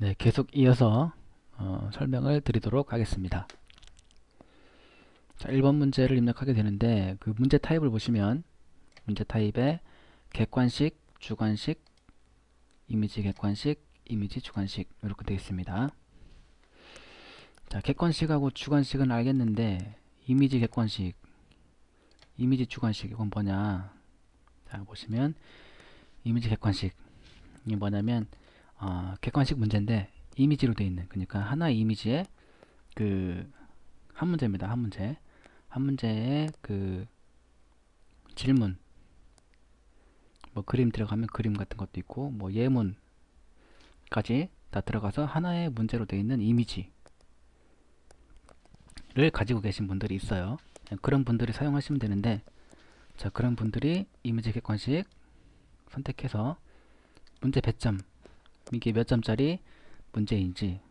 네, 계속 이어서 설명을 드리도록 하겠습니다. 자, 1번 문제를 입력하게 되는데 그 문제 타입을 보시면 문제 타입에 객관식, 주관식, 이미지 객관식, 이미지 주관식 이렇게 되어 있습니다. 자, 객관식하고 주관식은 알겠는데 이미지 객관식, 이미지 주관식 이건 뭐냐? 자, 보시면 이미지 객관식 이 뭐냐면 객관식 문제인데 이미지로 되어 있는 그러니까 하나의 이미지에 그 한 문제입니다. 한 문제. 한 문제에 그 질문, 뭐 그림 들어가면 그림 같은 것도 있고, 뭐 예문까지 다 들어가서 하나의 문제로 되어 있는 이미지를 가지고 계신 분들이 있어요. 그런 분들이 사용하시면 되는데, 자, 그런 분들이 이미지 객관식 선택해서 문제 배점, 이게 몇 점짜리 문제인지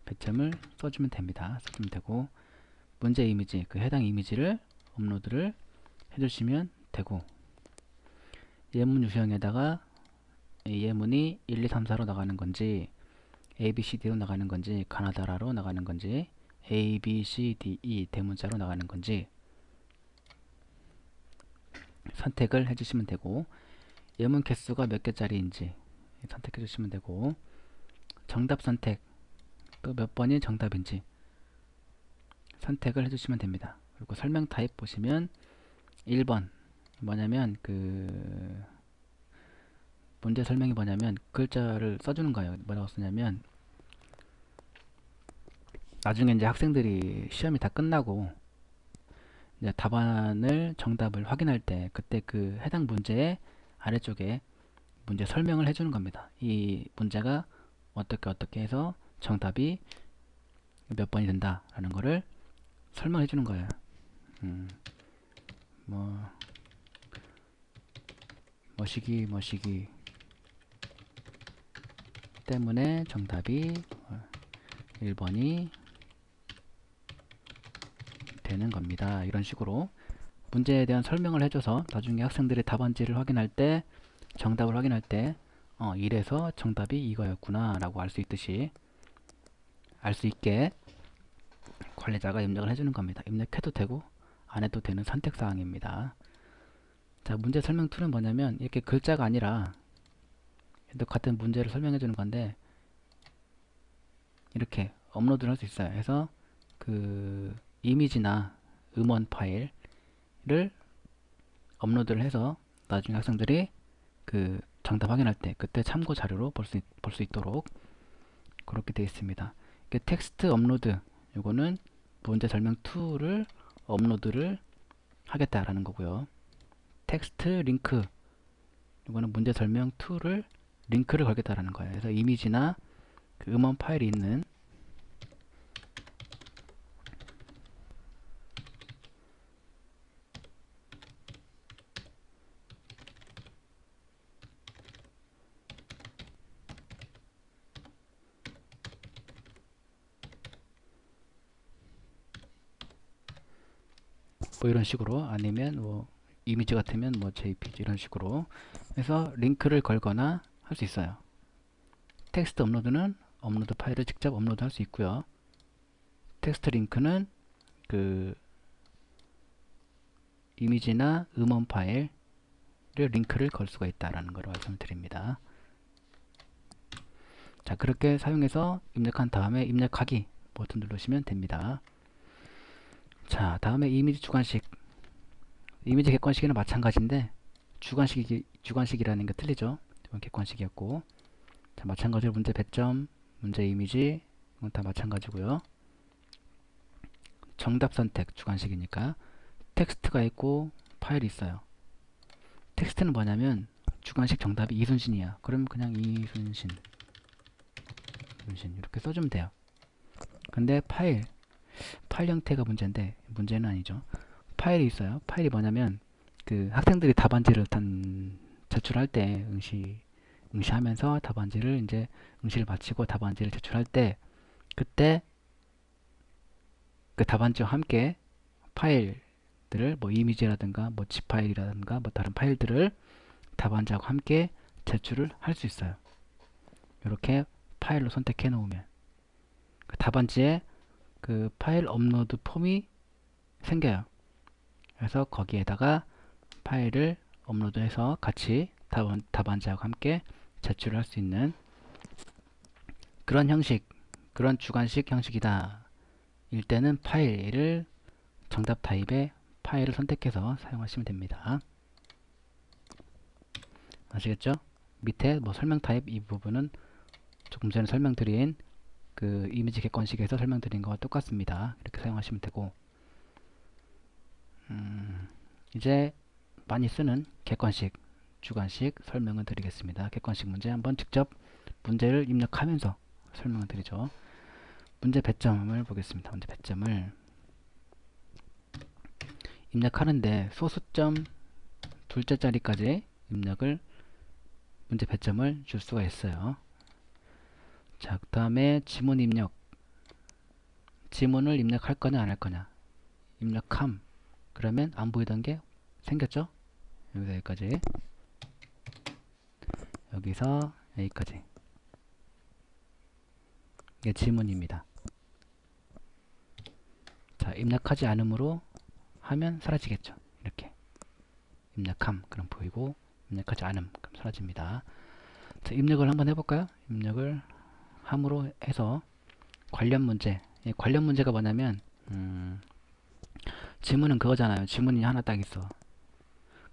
배점을 써주면 됩니다. 써주면 되고, 문제 이미지, 그 해당 이미지를 업로드를 해주시면 되고, 예문 유형에다가 예문이 1, 2, 3, 4로 나가는 건지 A, B, C, D로 나가는 건지 가나다라로 나가는 건지 A, B, C, D, E 대문자로 나가는 건지 선택을 해주시면 되고 예문 개수가 몇 개짜리인지 선택해 주시면 되고 정답 선택 또 몇 번이 정답인지 선택을 해주시면 됩니다. 그리고 설명 타입 보시면 1번 뭐냐면 그 문제 설명이 뭐냐면 글자를 써주는 거예요. 뭐라고 쓰냐면 나중에 이제 학생들이 시험이 다 끝나고 이제 답안을 정답을 확인할 때 그때 그 해당 문제의 아래쪽에 문제 설명을 해주는 겁니다. 이 문제가 어떻게 해서 정답이 몇 번이 된다라는 거를 설명해 주는 거예요. 뭐 뭐시기 때문에 정답이 1번이 되는 겁니다. 이런 식으로 문제에 대한 설명을 해줘서 나중에 학생들이 답안지를 확인할 때 정답을 확인할 때 이래서 정답이 이거였구나 라고 알 수 있듯이 알 수 있게 관리자가 입력을 해주는 겁니다. 입력해도 되고 안 해도 되는 선택사항입니다. 자, 문제 설명 툴은 뭐냐면 이렇게 글자가 아니라 같은 문제를 설명해 주는 건데 이렇게 업로드를 할 수 있어요. 해서 그 이미지나 음원 파일을 업로드를 해서 나중에 학생들이 그 정답 확인할 때 그때 참고 자료로 볼 수 있도록 그렇게 되어 있습니다. 텍스트 업로드 요거는 문제 설명 툴을 업로드를 하겠다라는 거고요. 텍스트 링크 이거는 문제 설명 툴을 링크를 걸겠다라는 거예요. 그래서 이미지나 그 음원 파일이 있는 뭐 이런 식으로 아니면 뭐 이미지 같으면 뭐 JPG 이런 식으로 해서 링크를 걸거나 할 수 있어요. 텍스트 업로드는 업로드 파일을 직접 업로드 할 수 있고요. 텍스트 링크는 그 이미지나 음원 파일을 링크를 걸 수가 있다라는 걸 말씀드립니다. 자, 그렇게 사용해서 입력한 다음에 입력하기 버튼 누르시면 됩니다. 자, 다음에 이미지 주관식. 이미지 객관식이랑 마찬가지인데 주관식이라는 게 틀리죠. 이건 객관식이었고 자, 마찬가지로 문제 배점, 문제 이미지 이건 다 마찬가지고요. 정답 선택 주관식이니까 텍스트가 있고 파일이 있어요. 텍스트는 뭐냐면 주관식 정답이 이순신이야. 그러면 그냥 이순신 이렇게 써주면 돼요. 근데 파일 형태가 문제인데 문제는 아니죠. 파일이 있어요. 파일이 뭐냐면 그 학생들이 답안지를 제출할 때 응시하면서 답안지를 이제 응시를 마치고 답안지를 제출할 때 그때 그 답안지와 함께 파일들을 뭐 이미지라든가 뭐 집 파일이라든가 뭐 다른 파일들을 답안지하고 함께 제출을 할 수 있어요. 이렇게 파일로 선택해 놓으면 그 답안지에 그 파일 업로드 폼이 생겨요. 그래서 거기에다가 파일을 업로드해서 같이 답안지하고 함께 제출을 할 수 있는 그런 형식, 그런 주관식 형식이다. 일 때는 파일을 정답 타입의 파일을 선택해서 사용하시면 됩니다. 아시겠죠? 밑에 뭐 설명 타입 이 부분은 조금 전에 설명드린 그 이미지 객관식에서 설명드린 거와 똑같습니다. 이렇게 사용하시면 되고 이제 많이 쓰는 객관식, 주관식 설명을 드리겠습니다. 객관식 문제 한번 직접 문제를 입력하면서 설명을 드리죠. 문제 배점을 보겠습니다. 문제 배점을 입력하는데 소수점 둘째 자리까지 입력을 문제 배점을 줄 수가 있어요. 자, 그 다음에 지문 입력. 지문을 입력할 거냐 안 할 거냐. 입력함. 그러면 안 보이던 게 생겼죠? 여기서 여기까지. 여기서 여기까지. 이게 지문입니다. 자, 입력하지 않음으로 하면 사라지겠죠. 이렇게. 입력함. 그럼 보이고, 입력하지 않음. 그럼 사라집니다. 자, 입력을 한번 해볼까요? 입력을 함으로 해서 관련 문제. 관련 문제가 뭐냐면, 지문은 그거잖아요. 지문이 하나 딱 있어.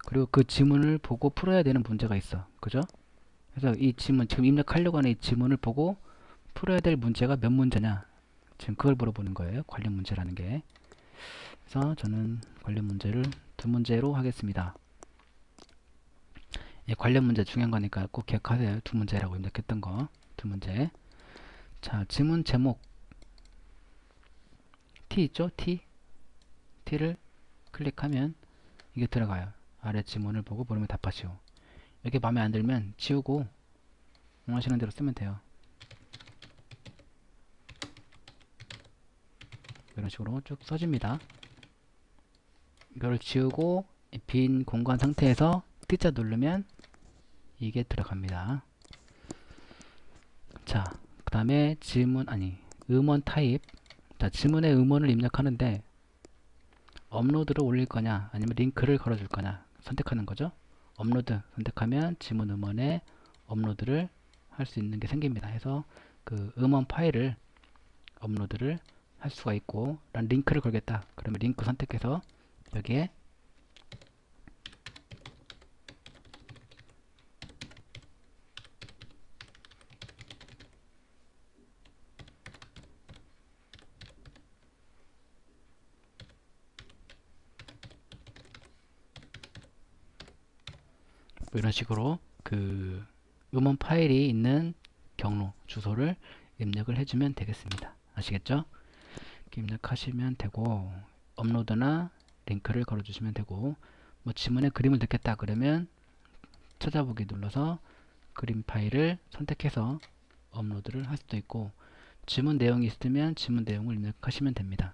그리고 그 지문을 보고 풀어야 되는 문제가 있어. 그죠? 그래서 이 지문, 지금 입력하려고 하는 이 지문을 보고 풀어야 될 문제가 몇 문제냐. 지금 그걸 물어보는 거예요. 관련 문제라는 게. 그래서 저는 관련 문제를 두 문제로 하겠습니다. 관련 문제 중요한 거니까 꼭 기억하세요. 두 문제라고 입력했던 거. 두 문제. 자, 지문 제목. T 있죠? T. T를 클릭하면 이게 들어가요. 아래 지문을 보고 물으면 답하시오. 이게 마음에 안 들면 지우고 원하시는 대로 쓰면 돼요. 이런 식으로 쭉 써집니다. 이걸 지우고 빈 공간 상태에서 T자 누르면 이게 들어갑니다. 자, 그 다음에 음원 타입. 자, 지문에 음원을 입력하는데 업로드를 올릴 거냐 아니면 링크를 걸어줄 거냐 선택하는 거죠. 업로드 선택하면 지문 음원에 업로드를 할 수 있는 게 생깁니다. 해서 그 음원 파일을 업로드를 할 수가 있고 난 링크를 걸겠다. 그러면 링크 선택해서 여기에 뭐 이런 식으로 그 음원 파일이 있는 경로 주소를 입력을 해주면 되겠습니다. 아시겠죠? 이렇게 입력하시면 되고 업로드나 링크를 걸어주시면 되고 뭐 지문에 그림을 넣겠다 그러면 찾아보기 눌러서 그림 파일을 선택해서 업로드를 할 수도 있고 지문 내용이 있으면 지문 내용을 입력하시면 됩니다.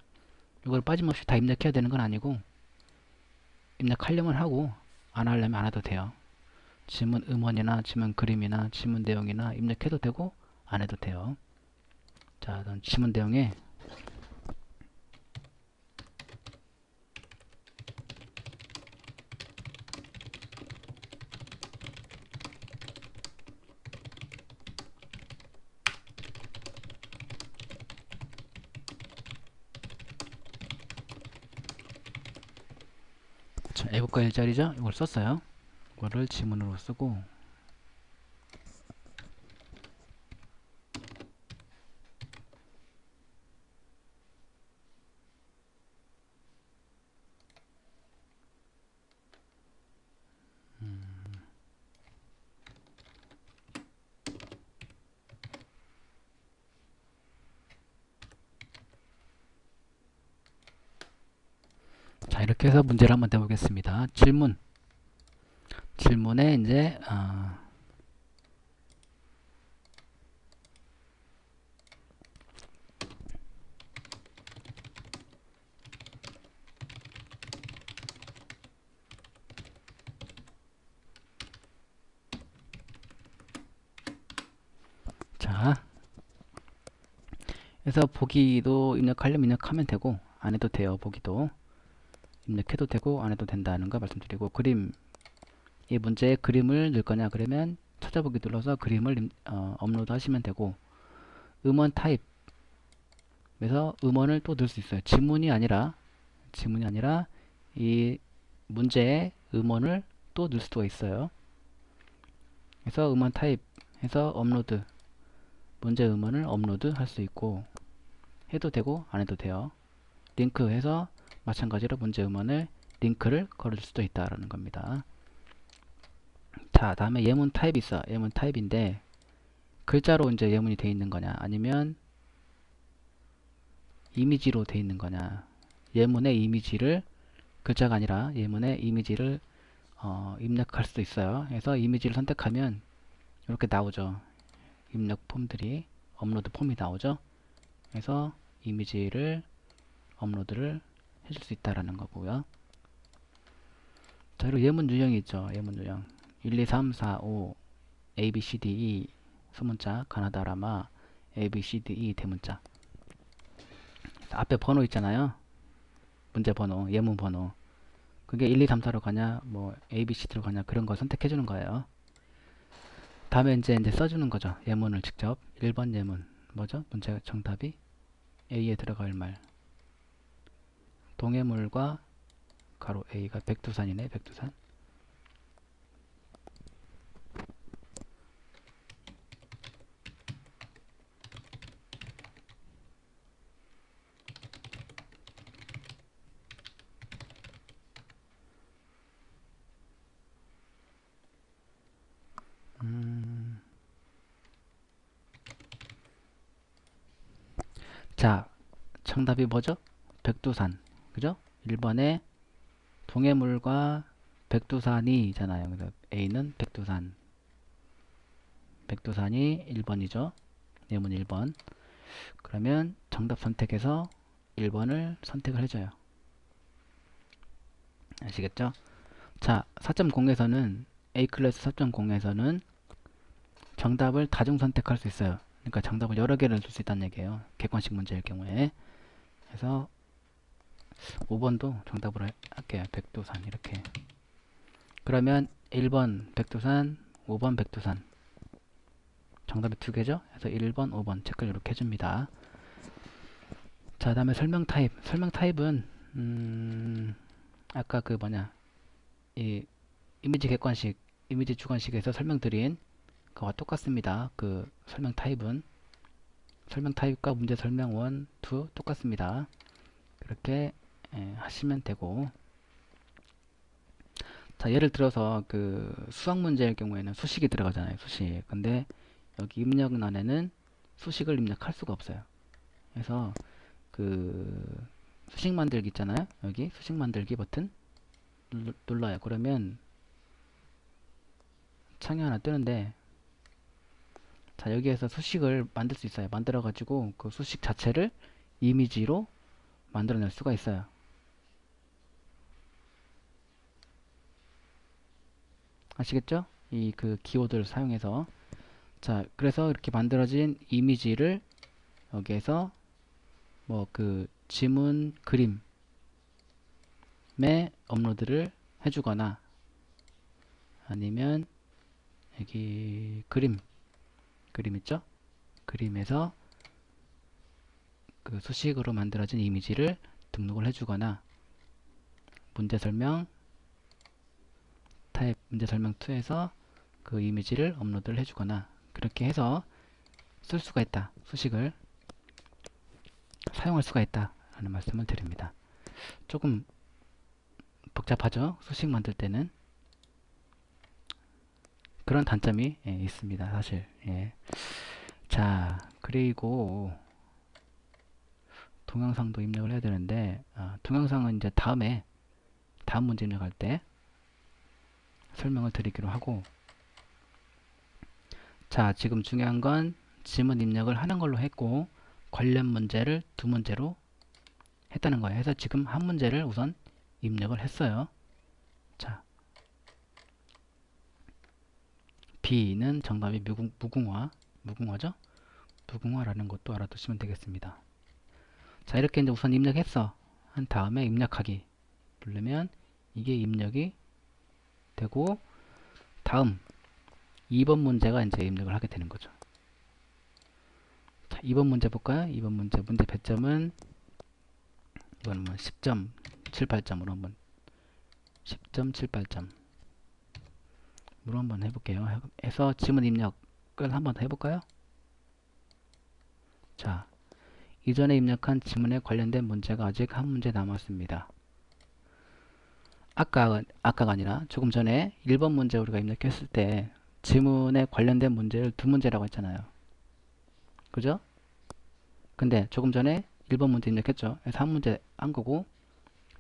이걸 빠짐없이 다 입력해야 되는 건 아니고 입력하려면 하고 안 하려면 안 해도 돼요. 지문 음원이나 지문 그림이나 지문 내용이나 입력해도 되고 안 해도 돼요. 자, 지문 내용에 애국가 일자리죠? 이걸 썼어요. 이거를 지문으로 쓰고 자, 이렇게 해서 문제를 한번 내보겠습니다. 질문에 이제 자, 그래서 보기도 입력하려면 입력하면 되고 안 해도 돼요. 보기도 입력해도 되고 안 해도 된다는 거 말씀드리고, 그림, 이 문제에 그림을 넣을 거냐 그러면 찾아보기 눌러서 그림을 업로드 하시면 되고, 음원 타입에서 음원을 또 넣을 수 있어요. 지문이 아니라 이 문제에 음원을 또 넣을 수가 있어요. 그래서 음원 타입에서 업로드, 문제 음원을 업로드 할 수 있고, 해도 되고 안 해도 돼요. 링크 해서 마찬가지로 문제 음원을 링크를 걸을 수도 있다라는 겁니다. 자, 다음에 예문 타입이 있어. 예문 타입인데 글자로 이제 예문이 되어 있는 거냐 아니면 이미지로 되어 있는 거냐. 예문의 이미지를, 글자가 아니라 예문의 이미지를 입력할 수도 있어요. 그래서 이미지를 선택하면 이렇게 나오죠. 입력 폼들이, 업로드 폼이 나오죠. 그래서 이미지를 업로드를 해줄 수 있다라는 거고요. 자, 그리고 예문 유형이 있죠. 예문 유형 1, 2, 3, 4, 5 A, B, C, D, E 소문자, 가나다, 라마, A, B, C, D, E 대문자. 앞에 번호 있잖아요. 문제 번호, 예문 번호. 그게 1, 2, 3, 4로 가냐, 뭐 A, B, C로 가냐, 그런 걸 선택해 주는 거예요. 다음에 이제 써주는 거죠. 예문을 직접. 1번 예문 뭐죠? 문제 정답이 A에 들어갈 말. 동해물과 가로 A가 백두산이네. 백두산. 자, 정답이 뭐죠? 백두산. 그죠? 1번에 동해물과 백두산이잖아요. 그래서 A는 백두산. 백두산이 1번이죠. 예문 1번. 그러면 정답 선택해서 1번을 선택을 해줘요. 아시겠죠? 자, 4.0에서는 A클래스 4.0에서는 정답을 다중 선택할 수 있어요. 그러니까 정답을 여러 개를 줄 수 있다는 얘기예요. 객관식 문제일 경우에. 그래서 5번도 정답으로 할게요. 백두산 이렇게. 그러면 1번 백두산, 5번 백두산. 정답이 두 개죠? 그래서 1번, 5번 체크를 이렇게 해줍니다. 자, 다음에 설명 타입. 설명 타입은 아까 그 뭐냐, 이 이미지 객관식, 이미지 주관식에서 설명드린 그와 똑같습니다. 그 설명 타입은 설명 타입과 문제 설명 1, 2 똑같습니다. 그렇게 하시면 되고, 자, 예를 들어서 그 수학 문제일 경우에는 수식이 들어가잖아요. 수식. 근데 여기 입력란에는 수식을 입력할 수가 없어요. 그래서 그 수식 만들기 있잖아요. 여기 수식 만들기 버튼 눌러요. 그러면 창이 하나 뜨는데, 자, 여기에서 수식을 만들 수 있어요. 만들어 가지고 그 수식 자체를 이미지로 만들어낼 수가 있어요. 아시겠죠? 이 그 키워드를 사용해서. 자, 그래서 이렇게 만들어진 이미지를 여기에서 뭐 그 지문 그림에 업로드를 해주거나, 아니면 여기 그림 있죠? 그림에서 그 수식으로 만들어진 이미지를 등록을 해주거나, 문제 설명 타입 문제 설명 2에서 그 이미지를 업로드를 해주거나, 그렇게 해서 쓸 수가 있다. 수식을 사용할 수가 있다 라는 말씀을 드립니다. 조금 복잡하죠? 수식 만들 때는 그런 단점이 있습니다. 사실. 자, 그리고 동영상도 입력을 해야 되는데, 동영상은 이제 다음 문제 입력할 때 설명을 드리기로 하고, 자, 지금 중요한 건 지문 입력을 하는 걸로 했고, 관련 문제를 두 문제로 했다는 거예요. 그래서 지금 한 문제를 우선 입력을 했어요. 자, B는 정답이 무궁화죠? 무궁화라는 것도 알아두시면 되겠습니다. 자, 이렇게 이제 우선 입력했어. 한 다음에 입력하기 누르면 이게 입력이 되고, 다음 2번 문제가 이제 입력을 하게 되는 거죠. 자, 2번 문제 볼까요? 2번 문제 배점은 이건 뭐 10.78점으로 한번 10.78점으로 한번 해볼게요. 해서 지문 입력을 한번 해볼까요? 자, 이전에 입력한 지문에 관련된 문제가 아직 한 문제 남았습니다. 아까가 아니라 조금 전에 1번 문제 우리가 입력했을 때 지문에 관련된 문제를 두 문제라고 했잖아요. 그죠? 근데 조금 전에 1번 문제 입력했죠. 그래서 한 문제 한 거고,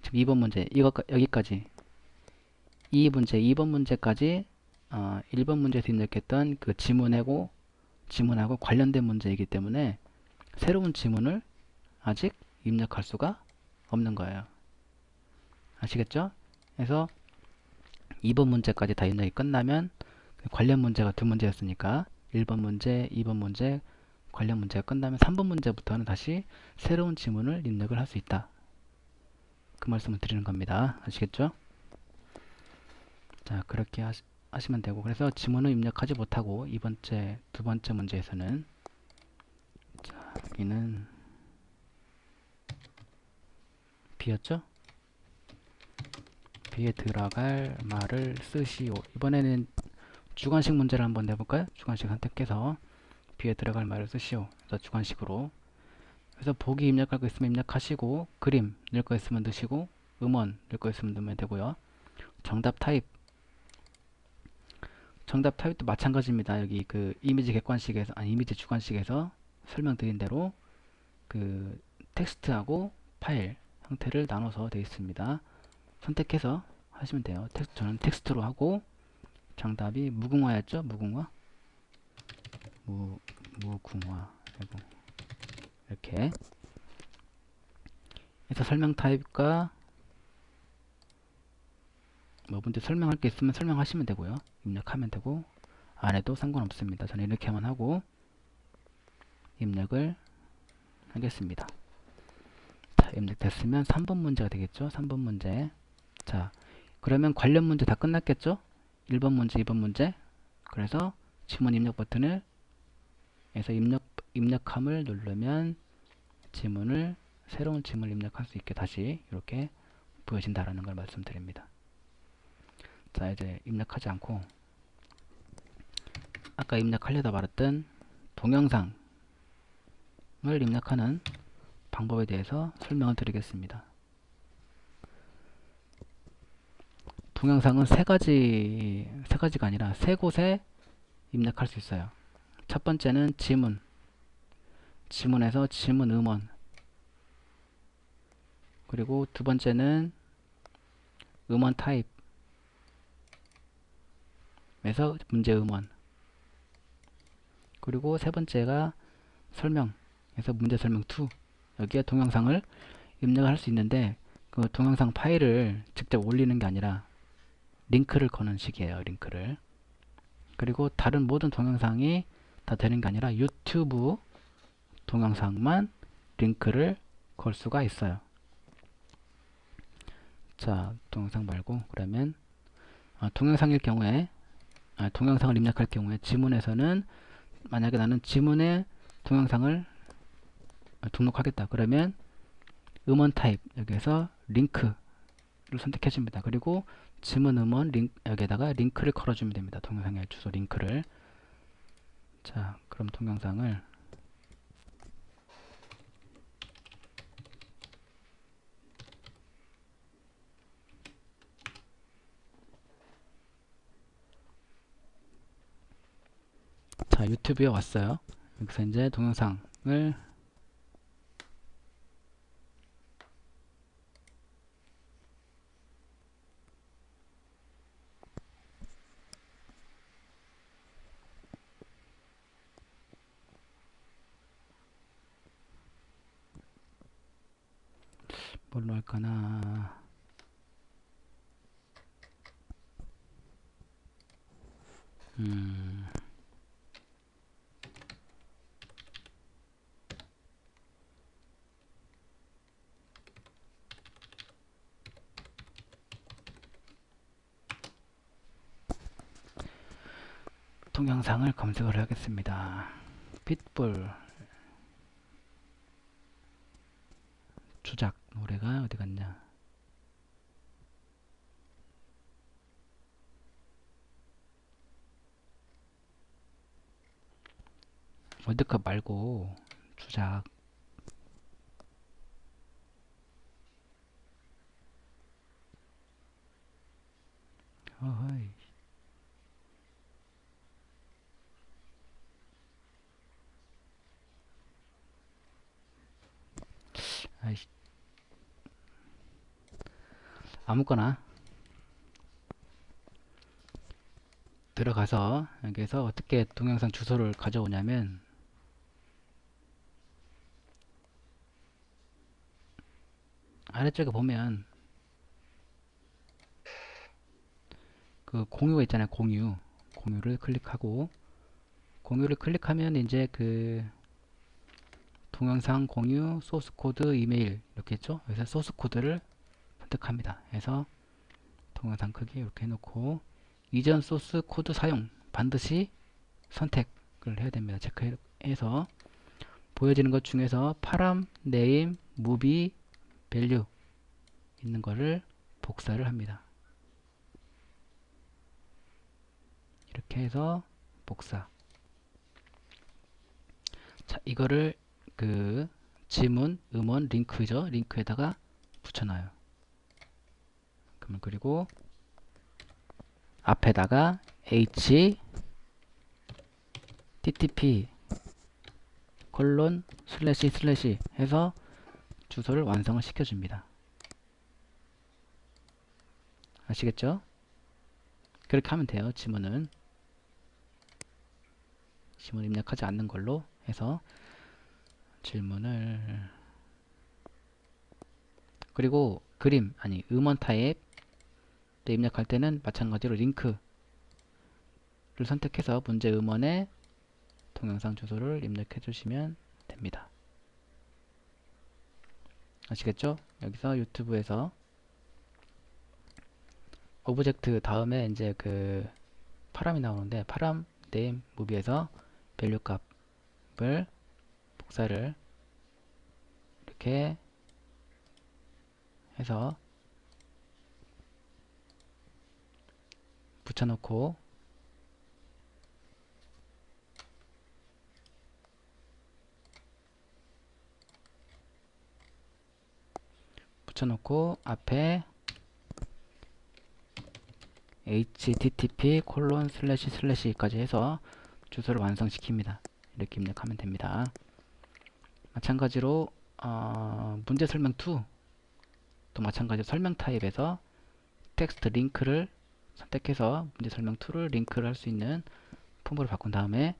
지금 2번 문제, 여기까지. 이 문제, 2번 문제까지 1번 문제에서 입력했던 그 지문하고 관련된 문제이기 때문에 새로운 지문을 아직 입력할 수가 없는 거예요. 아시겠죠? 그래서 2번 문제까지 다 입력이 끝나면 관련 문제가 두 문제였으니까 1번 문제, 2번 문제, 관련 문제가 끝나면 3번 문제부터는 다시 새로운 지문을 입력을 할 수 있다. 그 말씀을 드리는 겁니다. 아시겠죠? 자, 그렇게 하시면 되고, 그래서 지문을 입력하지 못하고 두 번째 문제에서는, 자, 여기는 B였죠? B에 들어갈 말을 쓰시오. 이번에는 주관식 문제를 한번 내볼까요? 주관식 선택해서 B에 들어갈 말을 쓰시오. 그래서 주관식으로. 그래서 보기 입력할 거 있으면 입력하시고, 그림 넣을 거 있으면 넣으시고, 음원 넣을 거 있으면 넣으면 되고요. 정답 타입도 마찬가지입니다. 여기 그 이미지 객관식에서, 아니 이미지 주관식에서 설명드린 대로 그 텍스트하고 파일 형태를 나눠서 되어 있습니다. 선택해서 하시면 돼요. 저는 텍스트로 하고, 정답이 무궁화였죠? 무궁화. 무궁화. 이렇게 해서 설명 타입과 뭐 문제 설명할 게 있으면 설명하시면 되고요. 입력하면 되고, 안 해도 상관없습니다. 저는 이렇게만 하고 입력을 하겠습니다. 자, 입력됐으면 3번 문제가 되겠죠? 3번 문제. 자, 그러면 관련 문제 다 끝났겠죠? 1번 문제, 2번 문제. 그래서 지문 입력 버튼을 해서 입력함을 누르면 새로운 지문을 입력할 수 있게 다시 이렇게 보여진다라는 걸 말씀드립니다. 자, 이제 입력하지 않고 아까 입력하려다 말았던 동영상을 입력하는 방법에 대해서 설명을 드리겠습니다. 동영상은 세 가지가 아니라 세 곳에 입력할 수 있어요. 첫 번째는 지문에서 지문 음원, 그리고 두 번째는 음원 타입에서 문제 음원, 그리고 세 번째가 설명에서 문제 설명 2, 여기에 동영상을 입력을 할 수 있는데, 그 동영상 파일을 직접 올리는 게 아니라 링크를 거는 식이에요. 링크를. 그리고 다른 모든 동영상이 다 되는 게 아니라 유튜브 동영상만 링크를 걸 수가 있어요. 자, 동영상 말고 그러면 동영상일 경우에 동영상을 입력할 경우에 지문에서는 만약에 나는 지문에 동영상을 등록하겠다. 그러면 음원 타입 여기에서 링크를 선택해 줍니다. 그리고 지문 음원 여기에다가 링크를 걸어주면 됩니다. 동영상의 주소 링크를. 자, 그럼 동영상을 자, 유튜브에 왔어요. 여기서 이제 동영상을 뭘로 할까나. 동영상을 검색을 하겠습니다. pitbull 주작 노래가 어디 갔냐? 월드컵 말고 주작. 어허이. 아이씨. 아무거나 들어가서 여기서 어떻게 동영상 주소를 가져오냐면 아래쪽에 보면 그 공유가 있잖아요. 공유를 클릭하고 공유를 클릭하면 이제 그 동영상 공유 소스 코드 이메일 이렇게 있죠. 여기서 소스 코드를 선택합니다. 해서 동영상 크기 이렇게 해놓고 이전 소스 코드 사용 반드시 선택을 해야 됩니다. 체크해서 보여지는 것 중에서 파람, 네임, 무비, 밸류 있는 거를 복사를 합니다. 이렇게 해서 복사. 자, 이거를 그 지문, 음원, 링크죠. 링크에다가 붙여놔요. 그리고 앞에다가 http 콜론 슬래시 해서 주소를 완성을 시켜줍니다. 아시겠죠? 그렇게 하면 돼요. 지문 입력하지 않는 걸로 해서 질문을 그리고 음원 타입 입력할 때는 마찬가지로 링크를 선택해서 문제 음원에 동영상 주소를 입력해 주시면 됩니다. 아시겠죠? 여기서 유튜브에서 오브젝트 다음에 이제 그 파람이 나오는데 파람 네임 무비에서 밸류 값을 복사를 이렇게 해서 붙여놓고 앞에 http 콜론 슬래시까지 해서 주소를 완성시킵니다. 이렇게 입력하면 됩니다. 마찬가지로 문제 설명 2도 마찬가지로 설명 타입에서 텍스트 링크를 선택해서 문제 설명 2를 링크를 할 수 있는 폼으로 바꾼 다음에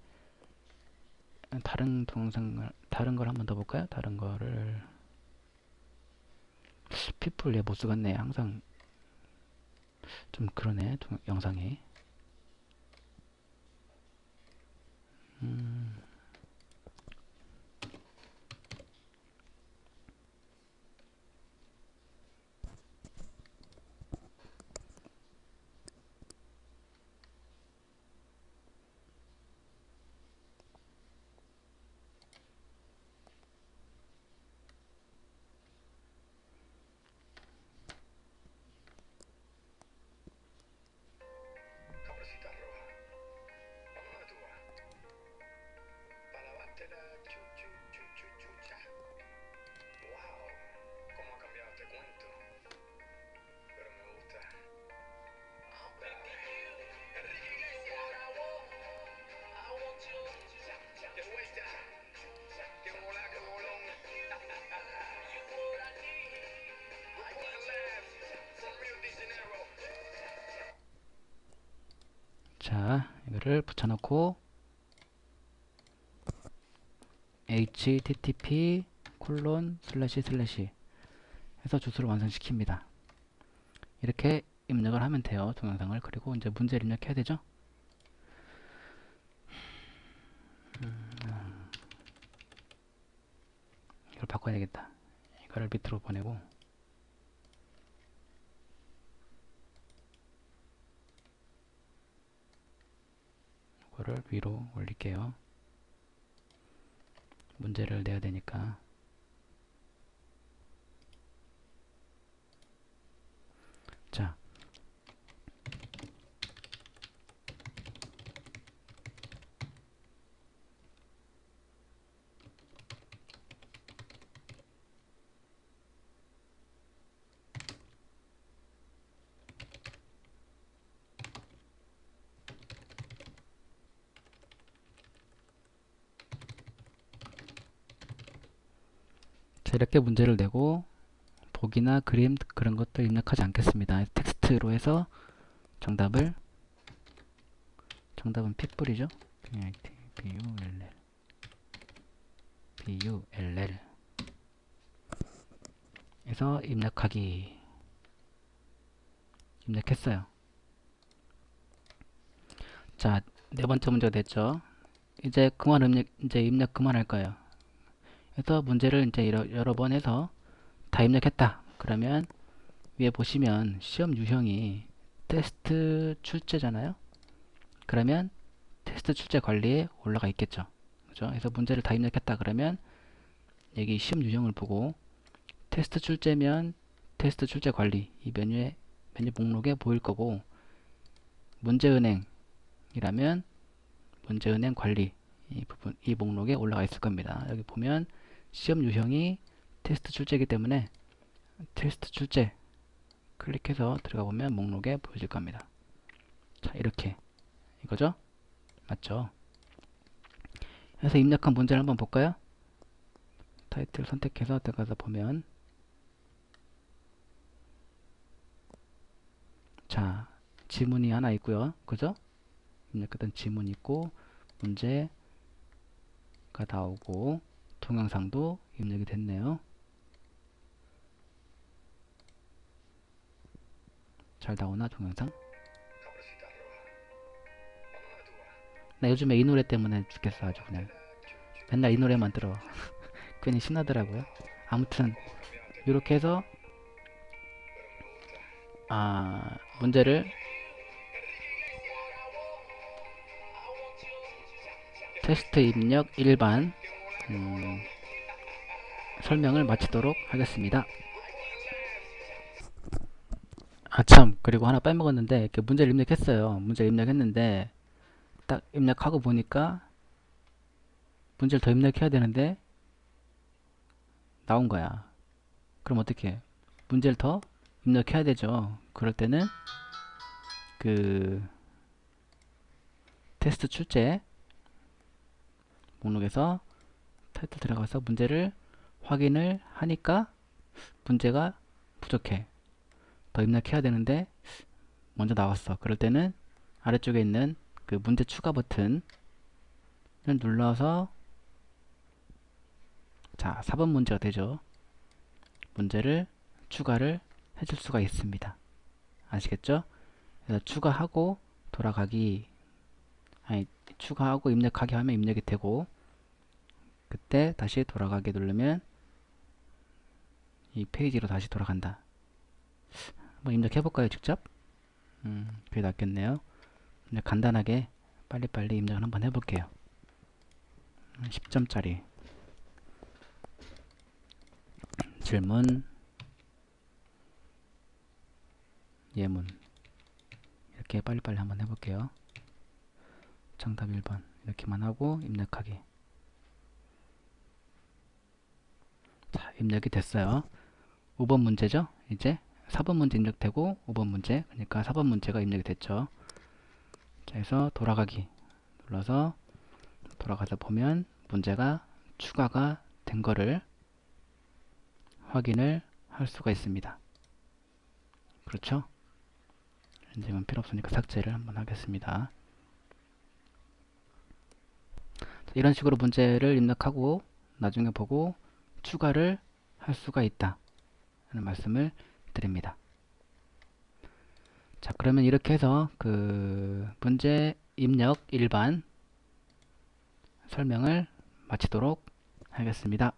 다른 걸 한번 더 볼까요? 다른 거를 people 못 쓰겠네. 항상 좀 그러네. 영상이 자, 이거를 붙여놓고 http 콜론 슬래시 해서 주소를 완성시킵니다. 이렇게 입력을 하면 돼요. 동영상을. 그리고 이제 문제를 입력해야 되죠. 이걸 바꿔야 겠다. 이거를 밑으로 보내고 이거를 위로 올릴게요. 문제를 내야 되니까. 자, 이렇게 문제를 내고 보기나 그림 그런 것들 입력하지 않겠습니다. 텍스트로 해서 정답은 핏불이죠. BULL BULL 에서 입력하기 입력했어요. 자, 네 번째 문제가 됐죠. 이제 입력 그만할 거예요. 그래서 문제를 이제 여러 번 해서 다 입력했다. 그러면 위에 보시면 시험 유형이 테스트 출제잖아요. 그러면 테스트 출제 관리에 올라가 있겠죠. 그죠? 그래서 문제를 다 입력했다. 그러면 여기 시험 유형을 보고 테스트 출제면 테스트 출제 관리 이 메뉴 목록에 보일 거고, 문제은행이라면 문제은행 관리 이 목록에 올라가 있을 겁니다. 여기 보면 시험 유형이 테스트 출제이기 때문에 테스트 출제 클릭해서 들어가 보면 목록에 보여질 겁니다. 자, 이렇게 이거죠? 맞죠? 그래서 입력한 문제를 한번 볼까요? 타이틀 선택해서 들어가서 보면, 자, 지문이 하나 있고요. 그죠? 입력했던 지문이 있고 문제가 나오고 동영상도 입력이 됐네요. 잘 나오나 동영상? 나 요즘에 이 노래 때문에 죽겠어. 아주 그냥 맨날 이 노래만 들어. 괜히 신나더라고요. 아무튼 이렇게 해서 문제를 테스트 입력 일반 설명을 마치도록 하겠습니다. 참, 그리고 하나 빼먹었는데 이렇게 문제를 입력했어요. 문제를 입력했는데 딱 입력하고 보니까 문제를 더 입력해야 되는데 나온 거야. 그럼 어떻게? 문제를 더 입력해야 되죠. 그럴 때는 그 테스트 출제 목록에서 타이틀 들어가서 문제를 확인을 하니까 문제가 부족해. 더 입력해야 되는데 먼저 나왔어. 그럴 때는 아래쪽에 있는 그 문제 추가 버튼을 눌러서, 자, 4번 문제가 되죠. 문제를 추가를 해줄 수가 있습니다. 아시겠죠? 그래서 추가하고 돌아가기, 추가하고 입력하기 하면 입력이 되고, 그때 다시 돌아가기 누르면 이 페이지로 다시 돌아간다. 한번 입력해볼까요, 직접? 그게 낫겠네요. 간단하게 빨리빨리 입력을 한번 해볼게요. 10점짜리 질문, 예문 이렇게 빨리빨리 한번 해볼게요. 정답 1번 이렇게만 하고 입력하기. 자, 입력이 됐어요. 5번 문제죠. 이제 4번 문제 입력되고 5번 문제, 그러니까 4번 문제가 입력이 됐죠. 자, 그래서 돌아가기 눌러서 돌아가서 보면 문제가 추가가 된 거를 확인을 할 수가 있습니다. 그렇죠? 지금 필요 없으니까 삭제를 한번 하겠습니다. 자, 이런 식으로 문제를 입력하고 나중에 보고 추가를 할 수가 있다 하는 말씀을 드립니다. 자, 그러면 이렇게 해서 그 문제 입력 일반 설명을 마치도록 하겠습니다.